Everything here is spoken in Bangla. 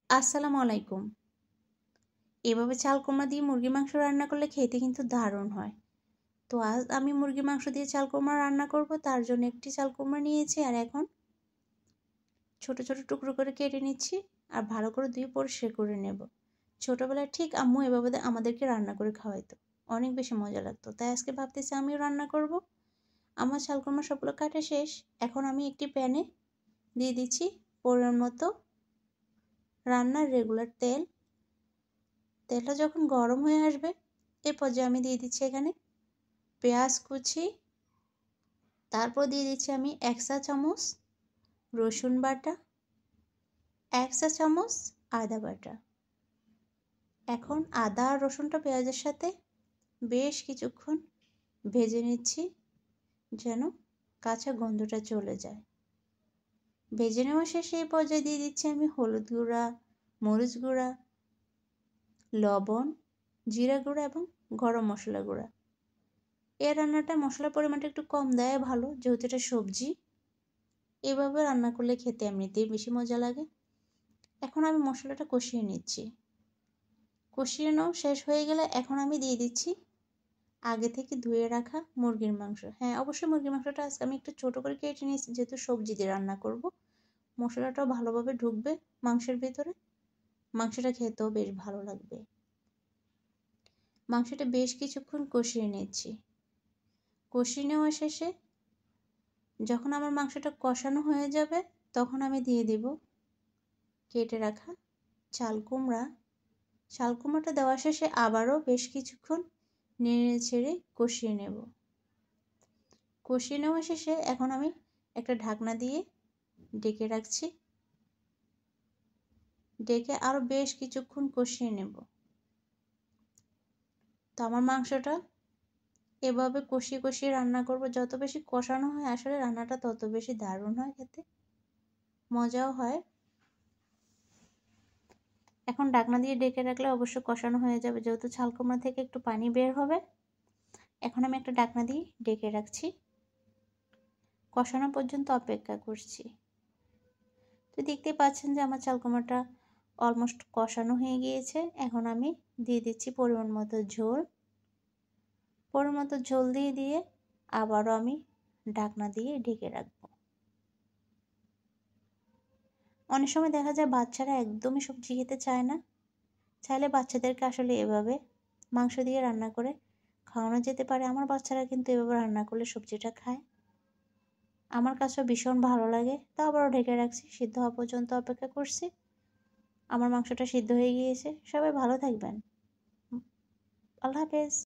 আসসালামু আলাইকুম। এভাবে চাল কুমড়া দিয়ে মুরগির মাংস রান্না করলে খেতে কিন্তু দারুণ হয়। তো আজ আমি মুরগির মাংস দিয়ে চাল কুমড়া রান্না করব। তার জন্য একটি চাল কুমড়া নিয়েছি আর এখন ছোট ছোট টুকরো করে কেটে নিচ্ছি আর ভালো করে ধুয়ে পরিষ্কার করে নেব। ছোটবেলায় ঠিক আম্মু এভাবে আমাদেরকে রান্না করে খাওয়াইতো, অনেক বেশি মজা লাগতো। তাই আজকে ভাবতেছি আমিও রান্না করব। আমার চাল কুমড়া সবগুলো কাটা শেষ। এখন আমি একটি প্যানে দিয়ে দিচ্ছি পরিমাণ মতো রান্নার রেগুলার তেল। তেলটা যখন গরম হয়ে আসবে এ পর্যায়ে আমি দিয়ে দিচ্ছি এখানে পেঁয়াজ কুচি, তারপর দিয়ে দিচ্ছি আমি 1 চা চামচ রসুন বাটা, 1 চা চামচ আদা বাটা। এখন আদা আর রসুনটা পেঁয়াজের সাথে বেশ কিছুক্ষণ ভেজে নিচ্ছি যেন কাঁচা গন্ধটা চলে যায়। ভেজে নেওয়া শেষে এই পর্যায়ে দিয়ে দিচ্ছি আমি হলুদ গুঁড়া, মরিচ গুঁড়া, লবণ, জিরা গুঁড়া এবং গরম মশলা গুঁড়া। এই রান্নাটা মশলার পরিমাণটা একটু কম দেয় ভালো, যেহেতু এটা সবজি। এভাবে রান্না করলে খেতে এমনিতেই বেশি মজা লাগে। এখন আমি মশলাটা কষিয়ে নিচ্ছি। কষিয়ে নেওয়া শেষ হয়ে গেলে এখন আমি দিয়ে দিচ্ছি আগে থেকে ধুয়ে রাখা মুরগির মাংস। হ্যাঁ, অবশ্যই মুরগির মাংসটা আজকে আমি একটু ছোট করে কেটে নিয়েছি, যেহেতু সবজি দিয়ে রান্না করব। মশলাটাও ভালোভাবে ঢুকবে মাংসের ভেতরে, মাংসটা খেতেও বেশ ভালো লাগবে। মাংসটা বেশ কিছুক্ষণ কষিয়ে নিচ্ছি। কষিয়ে নেওয়া শেষে যখন আমার মাংসটা কষানো হয়ে যাবে তখন আমি দিয়ে দেব কেটে রাখা চাল কুমড়া। চাল কুমড়াটা দেওয়া শেষে আবারও বেশ কিছুক্ষণ নেড়ে ছেড়ে কষিয়ে নেব। কষিয়ে নেওয়া শেষে এখন আমি একটা ঢাকনা দিয়ে ঢেকে রাখছি। ঢেকে আরও বেশ কিছুক্ষণ কষিয়ে নেব। তো আমার মাংসটা এভাবে কষিয়ে কষিয়ে রান্না করব। যত বেশি কষানো হয় আসলে রান্নাটা তত বেশি দারুণ হয়, খেতে মজাও হয়। এখন ঢাকনা দিয়ে ঢেকে রাখলে অবশ্য কষানো হয়ে যাবে, যেহেতু চাল কুমড়া থেকে একটু পানি বের হবে। এখন আমি একটা ঢাকনা দিয়ে ঢেকে রাখছি, কষানো পর্যন্ত অপেক্ষা করছি। তো দেখতেই পাচ্ছেন যে আমার চাল কুমড়াটা অলমোস্ট কষানো হয়ে গিয়েছে। এখন আমি দিয়ে দিচ্ছি পরিমাণ মতো ঝোল। পরিমাণ মতো ঝোল দিয়ে আবারও আমি ঢাকনা দিয়ে ঢেকে রাখবো। অনেক সময় দেখা যায় বাচ্চারা একদমই সবজি খেতে চায় না। চাইলে বাচ্চাদেরকে আসলে এভাবে মাংস দিয়ে রান্না করে খাওয়ানো যেতে পারে। আমার বাচ্চারা কিন্তু এভাবে রান্না করলে সবজিটা খায়। আমার কাছেও ভীষণ ভালো লাগে। তা আবারও ঢেকে রাখছি, সিদ্ধ হওয়া পর্যন্ত অপেক্ষা করছি। আমার মাংসটা সিদ্ধ হয়ে গিয়েছে। সবাই ভালো থাকবেন। আল্লাহ হাফেজ।